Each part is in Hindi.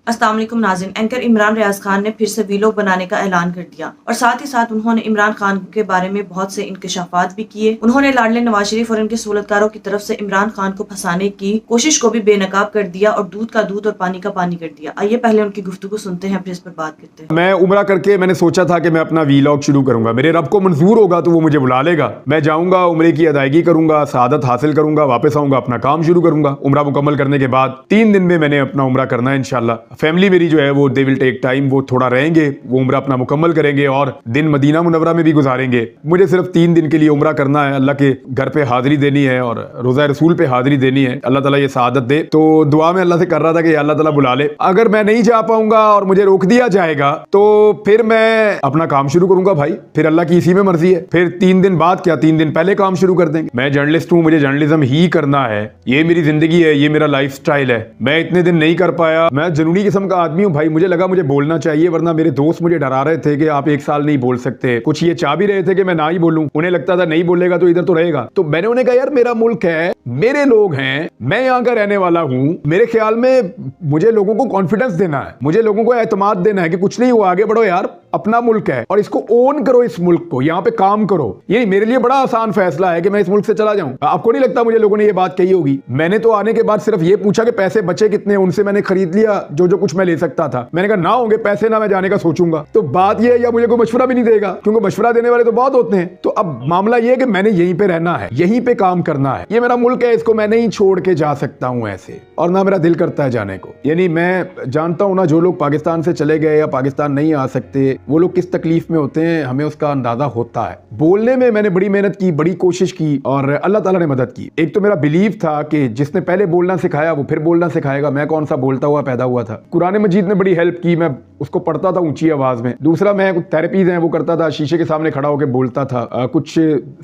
अस्सलाम वालेकुम नाज़रीन। एंकर इमरान रियाज खान ने फिर से वीलॉग बनाने का ऐलान कर दिया और साथ ही साथ उन्होंने इमरान खान के बारे में बहुत से इंकशाफात भी किए। उन्होंने लाडले नवाज शरीफ और इनके सहूलतकारों की तरफ से इमरान खान को फंसाने की कोशिश को भी बेनकाब कर दिया और दूध का दूध और पानी का पानी कर दिया। आइए पहले उनकी गुफ्तगू सुनते हैं, फिर इस पर बात करते हैं। मैं उम्रा करके मैंने सोचा था कि मैं अपना वीलॉग शुरू करूंगा। मेरे रब को मंजूर होगा तो वो मुझे बुला लेगा, मैं जाऊंगा, उम्रे की अदायगी करूंगा, सादत हासिल करूंगा, वापस आऊंगा, अपना काम शुरू करूंगा। उम्रा मुकम्मल करने के बाद 3 दिन में मैंने अपना उम्रा करना है इंशाल्लाह। फैमिली मेरी जो है वो दे विल टेक टाइम, वो थोड़ा रहेंगे, वो उम्रा अपना मुकम्मल करेंगे और दिन मदीना मुनव्वरा में भी गुजारेंगे। मुझे सिर्फ 3 दिन के लिए उम्रा करना है, अल्लाह के घर पे हाजिरी देनी है और रोज़ा रसूल पे हाजिरी देनी है। अल्लाह ताला ये सआदत दे। तो दुआ में अल्लाह से कर रहा था कि अल्लाह ताला बुला ले। अगर मैं नहीं जा पाऊंगा और मुझे रोक दिया जाएगा तो फिर मैं अपना काम शुरू करूंगा भाई, फिर अल्लाह की इसी में मर्जी है। फिर 3 दिन बाद क्या, 3 दिन पहले काम शुरू कर देंगे। मैं जर्नलिस्ट हूं, मुझे जर्नलिज्म ही करना है, ये मेरी जिंदगी है, ये मेरा लाइफ स्टाइल है। मैं इतने दिन नहीं कर पाया, मैं जुनूनी किस्म का आदमी हूं भाई। मुझे लगा मुझे बोलना चाहिए, वरना मेरे दोस्त मुझे डरा रहे थे कि आप 1 साल नहीं बोल सकते। कुछ ये चाह भी रहे थे कि मैं ना ही बोलूं, उन्हें लगता था नहीं बोलेगा तो इधर तो रहेगा। तो मैंने उन्हें कहा यार मेरा मुल्क है, मेरे लोग हैं, मैं यहाँ का रहने वाला हूं। मेरे ख्याल में मुझे लोगों को कॉन्फिडेंस देना है, मुझे लोगों को एतमाद देना है कि कुछ नहीं हुआ, आगे बढ़ो यार, अपना मुल्क है और इसको ओन करो, इस मुल्क को, यहाँ पे काम करो। ये मेरे लिए बड़ा आसान फैसला है कि मैं इस मुल्क से चला जाऊं। आपको नहीं लगता मुझे लोगों ने ये बात कही होगी? मैंने तो आने के बाद सिर्फ ये पूछा कि पैसे बचे कितने, उनसे मैंने खरीद लिया जो जो कुछ मैं ले सकता था। मैंने कहा ना होंगे पैसे ना मैं जाने का सोचूंगा। तो बात यह है, या मुझे कोई मशवरा भी नहीं देगा, क्योंकि मशवरा देने वाले तो बहुत होते हैं। तो अब मामला यह है कि मैंने यहीं पे रहना है, यहीं पे काम करना है, ये मेरा मुल्क है, इसको मैं नहीं छोड़ के जा सकता हूं ऐसे, और ना मेरा दिल करता है जाने को। यानी मैं जानता हूं ना, जो लोग पाकिस्तान से चले गए या पाकिस्तान नहीं आ सकते, वो लोग किस तकलीफ में होते हैं, हमें उसका अंदाजा होता है। बोलने में मैंने बड़ी मेहनत की, बड़ी कोशिश की और अल्लाह ताला ने मदद की। एक तो मेरा बिलीव था कि जिसने पहले बोलना सिखाया वो फिर बोलना सिखाएगा। मैं कौन सा बोलता हुआ पैदा हुआ था? कुरान मजीद ने बड़ी हेल्प की, मैं उसको पढ़ता था ऊंची आवाज में। दूसरा, मैं कुछ थेरेपीज हैं वो करता था, शीशे के सामने खड़ा होकर बोलता था। कुछ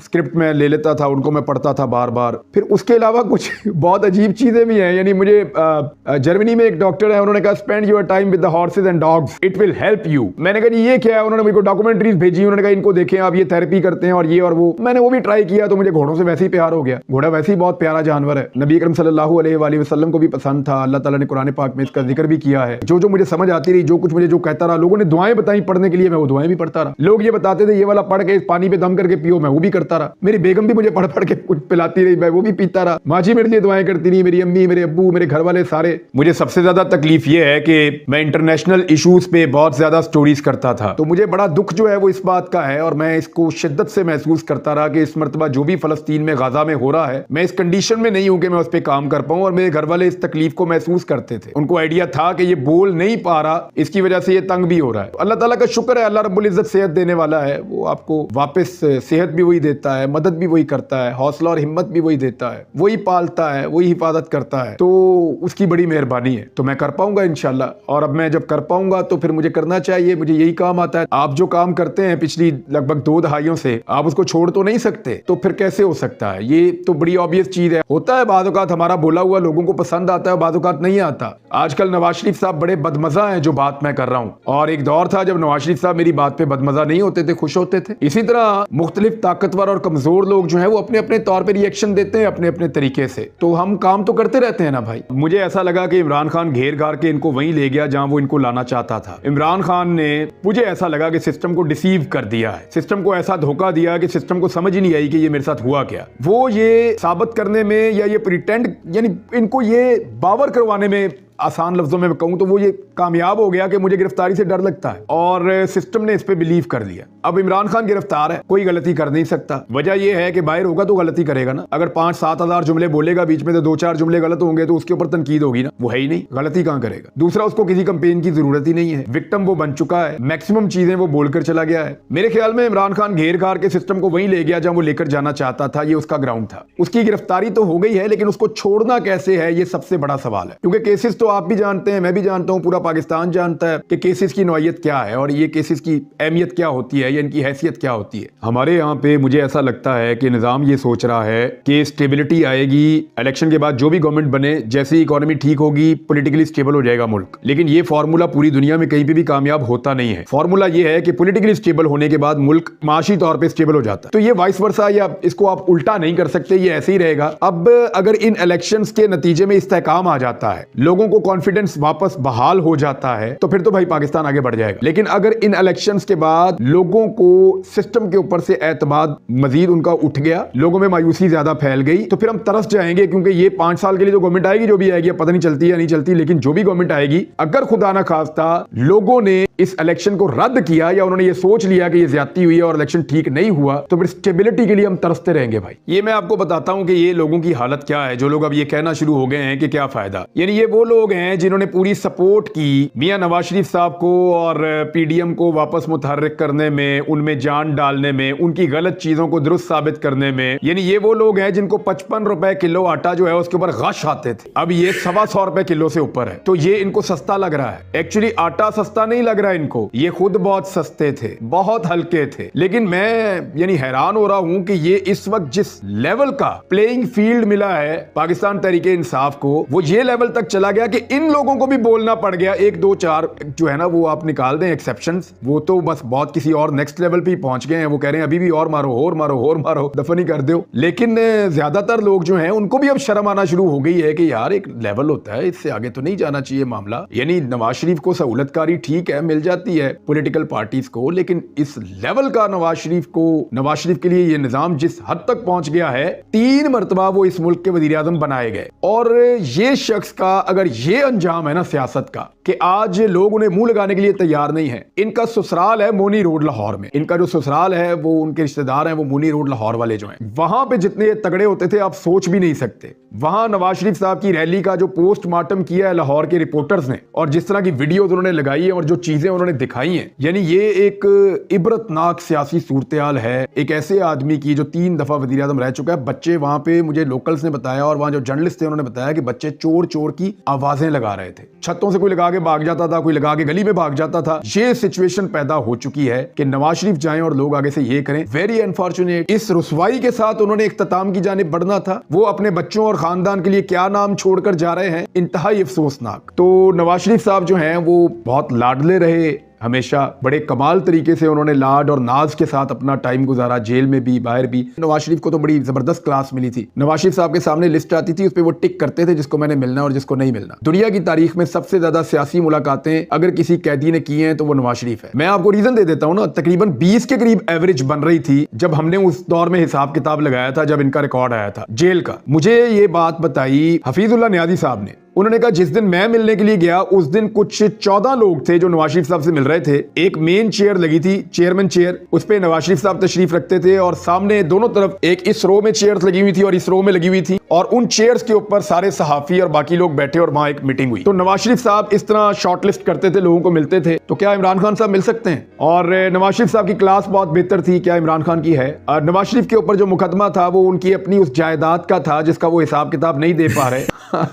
स्क्रिप्ट में ले लेता था, उनको मैं पढ़ता था बार बार। फिर उसके अलावा कुछ बहुत अजीब चीजें भी हैं। यानी मुझे जर्मनी में एक डॉक्टर है, उन्होंने कहा spend your time with the horses and dogs, it will help you. मैंने कहा ये क्या है? उन्होंने मुझे डॉक्यूमेंट्रीज भेजी, उन्होंने कहा इनको देखें आप, ये थेरेपी करते हैं और ये और वो। मैंने वो भी ट्राई किया तो मुझे घोड़ों से वैसे ही प्यार हो गया। घोड़ा वैसे ही बहुत प्यारा जानवर है, नबी अकरम सल्लल्लाहु अलैहि वसल्लम को भी पसंद था। अल्लाह ताला ने कुरान पाक में इसका जिक्र भी किया है। जो जो मुझे समझ आती रही, जो कुछ मुझे जो कहता रहा, लोगों ने दुआएं बताई पढ़ने के लिए, मैं वो दुआएं भी पढ़ता रहा। लोग ये बताते थे ये वाला पढ़ के पानी पे दम करके पियो, मैं वो भी करता रहा। मेरी बेगम भी मुझे पढ़ पढ़ के कुछ पिलाती रही, मैं वो भी पीता रहा। माँ जी मेरे लिए दुआएं करती रही, मेरी अम्मी, मेरे अब्बू, मेरे घर वाले सारे। मुझे सबसे ज्यादा तकलीफ ये है कि मैं इंटरनेशनल इशूज पे बहुत ज्यादा स्टोरीज करता था, तो मुझे बड़ा दुख जो है वो इस बात का है और मैं इसको शिद्दत से महसूस करता रहा कि इस मर्तबा जो भी फलस्तीन में, गाजा में हो रहा है, मैं इस कंडीशन में नहीं हूं कि मैं उस पर काम कर पाऊं। और मेरे घर वाले इस तकलीफ को महसूस करते थे, उनको आइडिया था कि ये बोल नहीं पा रहा, इसकी वजह से ये तंग भी हो रहा है। अल्लाह ताला का शुक्र है, अल्लाह रब्बुल इज्जत सेहत देने वाला है, वो आपको वापस सेहत भी वही देता है, मदद भी वही करता है, हौसला और हिम्मत भी वही देता है, वही पालता है, वही हिफाजत करता है। तो उसकी बड़ी मेहरबानी है। तो मैं कर पाऊंगा इंशाल्लाह, और अब मैं जब कर पाऊंगा तो फिर मुझे करना चाहिए, मुझे यही काम आता है। आप जो काम करते हैं पिछली लगभग 2 दहाइयों से, आप उसको छोड़ तो नहीं सकते, तो फिर कैसे हो सकता है? ये तो बड़ी ऑब्वियस चीज है। होता है बाज़ औक़ात हमारा बोला हुआ लोगों को पसंद आता है, बाज़ औक़ात नहीं आता। आजकल नवाज शरीफ साहब बड़े बदमजा हैं जो बात मैं कर रहा हूं, और एक दौर था जब नवाज शरीफ साहब मेरी बात पे बदमजा नहीं होते थे, खुश होते थे। इसी तरह मुख्तलिफ ताकतवर और कमजोर लोग जो है वो अपने अपने तौर पर रिएक्शन देते हैं अपने अपने तरीके से। तो हम काम तो करते रहते हैं ना भाई। मुझे ऐसा लगा कि इमरान खान घेर घार के इनको वहीं ले गया जहां वो इनको लाना चाहता था। इमरान खान ने, मुझे ऐसा लगा कि सिस्टम को डिसीव कर दिया है, सिस्टम को ऐसा धोखा दिया कि सिस्टम को समझ ही नहीं आई कि ये मेरे साथ हुआ क्या। वो ये साबित करने में या ये प्रिटेंड, यानी इनको ये बावर करवाने में, आसान लफ्जों में कहूं तो वो ये कामयाब हो गया कि मुझे गिरफ्तारी से डर लगता है, और सिस्टम ने इस पे बिलीव कर लिया। अब इमरान खान गिरफ्तार है, कोई गलती कर नहीं सकता। वजह यह है कि बाहर होगा तो गलती करेगा ना। अगर 5-7 हजार जुमले बोलेगा, बीच में तो 2-4 जुमले गलत होंगे तो उसके ऊपर तनकीद होगी ना, वो है ही नहीं, गलती कहां करेगा। दूसरा, उसको किसी कंपेन की जरूरत ही नहीं है, विक्टिम वो बन चुका है, मैक्सिमम चीजें वो बोलकर चला गया है। मेरे ख्याल में इमरान खान घेर घार के सिस्टम को वहीं ले गया जहां वो लेकर जाना चाहता था, ये उसका ग्राउंड था। उसकी गिरफ्तारी तो हो गई है, लेकिन उसको छोड़ना कैसे है, ये सबसे बड़ा सवाल है। क्योंकि केसेस तो आप भी जानते हैं, मैं भी जानता हूं, पूरा पाकिस्तान जानता है कि केसेस की नौयत क्या है और ये केसेस की अहमियत क्या होती है या इनकी हैसियत क्या होती है। हमारे यहाँ पे मुझे ऐसा लगता है कि निजाम ये सोच रहा है कि स्टेबिलिटी आएगी, इलेक्शन के बाद जो भी गवर्नमेंट बने, जैसे ही इकोनॉमी ठीक होगी, पॉलिटिकली स्टेबल हो जाएगा मुल्क। लेकिन ये फार्मूला पूरी दुनिया में कहीं पे भी कामयाब होता नहीं है। फार्मूला ये है कि पॉलिटिकली स्टेबल होने के बाद मुल्क माशी तौर पर स्टेबल हो जाता है। तो ये वाइस वर्सा, या इसको आप उल्टा नहीं कर सकते, ये ऐसे ही रहेगा। अब अगर इन इलेक्शंस के नतीजे में इस्तेहकाम आ जाता है, लोगों को को कॉन्फिडेंस वापस बहाल हो जाता है तो फिर तो भाई पाकिस्तान आगे बढ़ जाएगा। लेकिन अगर इन इलेक्शंस के बाद लोगों को सिस्टम के ऊपर से एतमाद मजीद उनका उठ गया, लोगों में मायूसी ज्यादा फैल गई, तो फिर हम तरस जाएंगे, क्योंकि ये 5 साल के लिए जो गवर्नमेंट आएगी, जो भी आएगी, पता नहीं चलती है या नहीं चलती, लेकिन जो भी गवर्नमेंट आएगी, अगर खुदा ना खास्ता लोगों ने इस इलेक्शन को रद्द किया या उन्होंने ये सोच लिया कि ये ज्यादती हुई है और इलेक्शन ठीक नहीं हुआ, तो फिर स्टेबिलिटी के लिए हम तरसते रहेंगे भाई। ये मैं आपको बताता हूं कि ये लोगों की हालत क्या है, जो लोग अब ये कहना शुरू हो गए हैं कि क्या फायदा। यानी ये वो लोग हैं जिन्होंने पूरी सपोर्ट की मियां नवाज शरीफ साहब को और पीडीएम को वापस मुतहर्रिक करने में, उनमें जान डालने में, उनकी गलत चीजों को दुरुस्त साबित करने में। यानी ये वो लोग हैं जिनको 55 रुपए किलो आटा जो है उसके ऊपर गश आते थे, अब ये 125 रुपए किलो से ऊपर है, तो ये इनको सस्ता लग रहा है। एक्चुअली आटा सस्ता नहीं लग रहा है इनको, ये खुद बहुत सस्ते थे, बहुत हल्के थे। लेकिन मैं यानी हैरान हो रहा हूं कि ये इस वक्त जिस लेवल का प्लेइंग फील्ड मिला है पाकिस्तान तहरीके इंसाफ को, वो ये लेवल तक चला गया कि इन लोगों को भी बोलना पड़ गया। 1 2 4 जो है ना वो आप निकाल दें एक्सेप्शंस, वो तो बस बहुत किसी और नेक्स्ट लेवल पे पहुंच गए हैं। वो कह रहे हैं अभी भी और मारो, और मारो, और मारो, दफन ही कर दो। लेकिन ज्यादातर लोग जो हैं उनको भी अब शर्म आना शुरू हो गई है कि यार एक लेवल होता है, इससे आगे तो नहीं जाना चाहिए मामला। यानी नवाज शरीफ को सहूलतकारी ठीक है मिल जाती है पॉलिटिकल पार्टीज को, लेकिन इस लेवल का नवाज शरीफ के लिए ये निजाम जिस हद तक पहुंच गया है, 3 मरतबा वो इस मुल्क के वजीर आजम बनाए गए। और ये शख्स का अगर ये अंजाम है ना सियासत का कि आज लोग उन्हें मुंह लगाने के लिए तैयार नहीं है। इनका ससुराल है मोनी रोड लाहौर में, इनका जो ससुराल है वो उनके रिश्तेदार हैं वो मोनी रोड लाहौर वाले जो हैं, वहां पे जितने तगड़े होते थे आप सोच भी नहीं सकते। वहां नवाज शरीफ साहब की रैली का जो पोस्टमार्टम किया है लाहौर के रिपोर्टर्स ने, और जिस तरह की वीडियो उन्होंने लगाई है और जो चीजें उन्होंने दिखाई हैं, यानी ये एक इबरतनाक सियासी सूरत-ए-हाल है एक ऐसे आदमी की जो 3 दफा वजीर आज़म रह चुका है। बच्चे वहां पे मुझे लोकल्स ने बताया और वहां जो जर्नलिस्ट थे उन्होंने बताया कि बच्चे चोर चोर की आवाजें लगा रहे थे, छतों से कोई लगा के भाग जाता था, कोई लगा के गली में भाग जाता था। ये सिचुएशन पैदा हो चुकी है कि नवाज शरीफ जाएं और लोग आगे से ये करें। Very unfortunate. इस रुसवाई के साथ उन्होंने इख्तिताम की जानिब बढ़ना था, वो अपने बच्चों और खानदान के लिए क्या नाम छोड़कर जा रहे हैं, इंतहाई अफसोसनाक। तो नवाज शरीफ साहब जो हैं वो बहुत लाडले रहे, हमेशा बड़े कमाल तरीके से उन्होंने लाड और नाज के साथ अपना टाइम गुजारा, जेल में भी बाहर भी। नवाज शरीफ को तो बड़ी जबरदस्त क्लास मिली थी। नवाज शरीफ साहब के सामने लिस्ट आती थी, उस पर वो टिक करते थे जिसको मैंने मिलना और जिसको नहीं मिलना। दुनिया की तारीख में सबसे ज्यादा सियासी मुलाकातें अगर किसी कैदी ने की हैं तो वो नवाज शरीफ है। मैं आपको रीजन दे देता हूं ना, तकरीबन 20 के करीब एवरेज बन रही थी जब हमने उस दौर में हिसाब किताब लगाया था, जब इनका रिकॉर्ड आया था जेल का। मुझे ये बात बताई हफीजुल्लाह नियाज़ी साहब ने। उन्होंने कहा जिस दिन मैं मिलने के लिए गया उस दिन कुछ 14 लोग थे जो नवाज शरीफ साहब से मिल रहे थे। एक मेन चेयर लगी थी, चेयरमैन चेयर, उस पे नवाज शरीफ साहब तशरीफ रखते थे और सामने दोनों तरफ एक इस रो में चेयर्स लगी हुई थी और इस रो में लगी हुई थी, और उन चेयर्स के ऊपर सारे सहाफी और बाकी लोग बैठे और वहां एक मीटिंग हुई। तो नवाज शरीफ साहब इस तरह शॉर्टलिस्ट करते थे, लोगों को मिलते थे। तो क्या इमरान खान साहब मिल सकते हैं? और नवाज शरीफ साहब की क्लास बहुत बेहतर थी, क्या इमरान खान की है? और नवाज शरीफ के ऊपर जो मुकदमा था वो उनकी अपनी उस जायदाद का था जिसका वो हिसाब किताब नहीं दे पा रहे।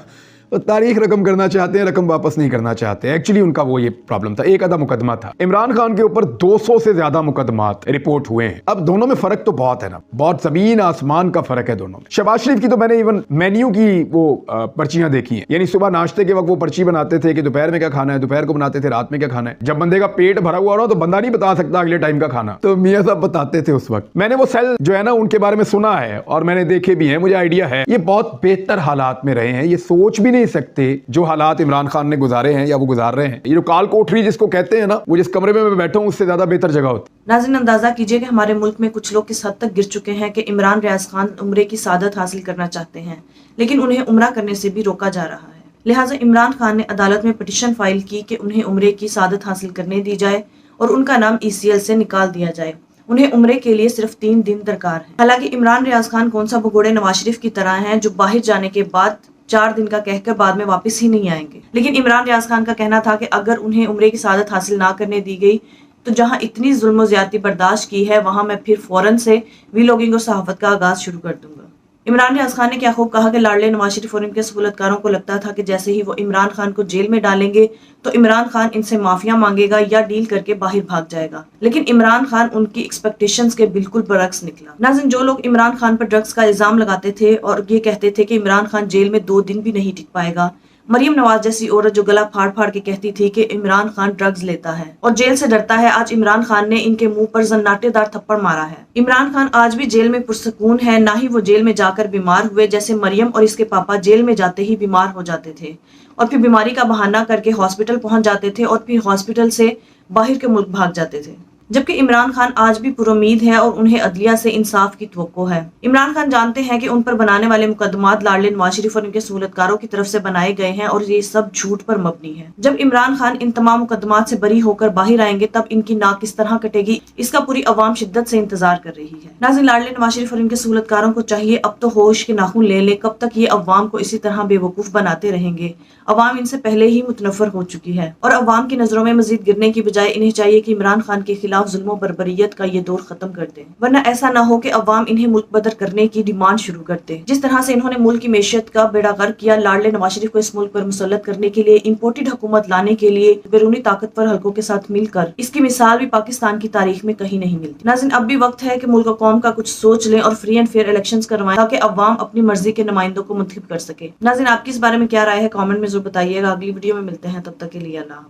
तो तारीख रकम करना चाहते हैं, रकम वापस नहीं करना चाहते। एक्चुअली उनका वो ये प्रॉब्लम था, एक आधा मुकदमा था। इमरान खान के ऊपर 200 से ज्यादा मुकदमात रिपोर्ट हुए हैं। अब दोनों में फर्क तो बहुत है ना, बहुत जमीन आसमान का फर्क है दोनों में। शहबाज शरीफ की तो मैंने इवन मेन्यू की वो पर्चियां देखी हैं, यानी सुबह नाश्ते के वक्त वो पर्ची बनाते थे कि दोपहर में क्या खाना है, दोपहर को बनाते थे रात में क्या खाना है। जब बंदे का पेट भरा हुआ हो तो बंदा नहीं बता सकता अगले टाइम का खाना, तो मियां साहब बताते थे उस वक्त। मैंने वो सेल जो है ना उनके बारे में सुना है और मैंने देखे भी हैं, मुझे आइडिया है ये बहुत बेहतर हालात में रहे हैं। ये सोच भी नहीं सकते जो हालात इमरान खान ने गुजारे हैं या वो गुजार रहे हैं। ये जो काल कोठरी जिसको कहते हैं ना, वो जिस कमरे में मैं बैठा हूं उससे ज्यादा बेहतर जगह होती। नाज़रीन, अंदाजा कीजिए कि हमारे मुल्क में कुछ लोग किस हद तक गिर चुके हैं कि इमरान रियाज खान उम्रे की सादत हासिल करना चाहते हैं, लेकिन उन्हें उम्रा करने से भी रोका जा रहा है। लिहाजा इमरान खान ने अदालत में पिटीशन फाइल की कि उन्हें उम्रे की सादत हासिल करने दी जाए और उनका नाम ECL से निकाल दिया जाए। उन्हें उम्रे के लिए सिर्फ 3 दिन दरकार है। हालांकि इमरान रियाज खान कौन सा भगोड़े नवाज शरीफ की तरह हैं जो बाहर जाने के बाद 4 दिन का कहकर बाद में वापस ही नहीं आएंगे। लेकिन इमरान रियाज खान का कहना था कि अगर उन्हें उम्रे की सादत हासिल ना करने दी गई तो जहां इतनी जुल्म और ज्यादती बर्दाश्त की है वहां मैं फिर फौरन से वीलॉगिंग और सहाफत का आगाज शुरू कर दूंगा। इमरान रियाज खान ने क्या खूब कहा कि लाडले नवाज शरीफ और इनके सहूलतकारों को लगता था कि जैसे ही वो इमरान खान को जेल में डालेंगे तो इमरान खान इनसे माफिया मांगेगा या डील करके बाहर भाग जाएगा। लेकिन इमरान खान उनकी एक्सपेक्टेशंस के बिल्कुल बरक्स निकला। नाज़रीन, जो लोग इमरान खान पर ड्रग्स का इल्जाम लगाते थे और ये कहते थे कि इमरान खान जेल में 2 दिन भी नहीं टिक पाएगा, मरियम नवाज जैसी औरत जो गला फाड़ फाड़ के कहती थी कि इमरान खान ड्रग्स लेता है और जेल से डरता है, आज इमरान खान ने इनके मुंह पर जन्नाटेदार थप्पड़ मारा है। इमरान खान आज भी जेल में पुरसकून है, ना ही वो जेल में जाकर बीमार हुए जैसे मरियम और इसके पापा जेल में जाते ही बीमार हो जाते थे और फिर बीमारी का बहाना करके हॉस्पिटल पहुंच जाते थे और फिर हॉस्पिटल से बाहर के मुल्क भाग जाते थे। जबकि इमरान खान आज भी पुरुमीद है और उन्हें अदलिया से इंसाफ की तवक्को है। इमरान खान जानते हैं कि उन पर बनाने वाले मुकदमात लाडले नवाज शरीफ और उनके सहूलतकारों की तरफ से बनाए गए हैं और ये सब झूठ पर मबनी है। जब इमरान खान इन तमाम मुकदमात से बरी होकर बाहर आएंगे तब इनकी नाक किस तरह कटेगी, इसका पूरी अवाम शिद्दत से इंतजार कर रही है। नाज़रीन, लाडले नवाज शरीफ और इनके सहूलतकारों को चाहिए अब तो होश के नाखून ले ले। कब तक ये अवाम को इसी तरह बेवकूफ बनाते रहेंगे? अवाम इनसे पहले ही मुतनफर हो चुकी है और अवाम की नजरों में मजीद गिरने की बजाय इन्हें चाहिए कि इमरान खान के खिलाफ जुल्म बर्बरी का ये दौर खत्म कर दें, वरना ऐसा ना हो कि अवाम इन्हें मुल्क बदर करने की डिमांड शुरू कर दे। जिस तरह से इन्होंने मुल्क की मैशियत का बेड़ा गर्क किया, लाडले नवाज शरीफ को इस मुल्क पर मुसल्लत करने के लिए, इम्पोर्टेड हुकूमत लाने के लिए बैरूनी ताकतवर हल्कों के साथ मिलकर, इसकी मिसाल भी पाकिस्तान की तारीख में कहीं नहीं मिलती। नाज़रीन, अब भी वक्त है कि मुल्क और कौम का कुछ सोच लें और फ्री एंड फेयर इलेक्शंस करवाएं ताकि अवाम अपनी मर्जी के नुमाइंदों को मुंतखब कर सके। नाज़रीन, आपकी इस बारे में क्या राय है? कमेंट में जरूर बताइएगा। अगली वीडियो में मिलते हैं, तब तक के लिए अल्लाह।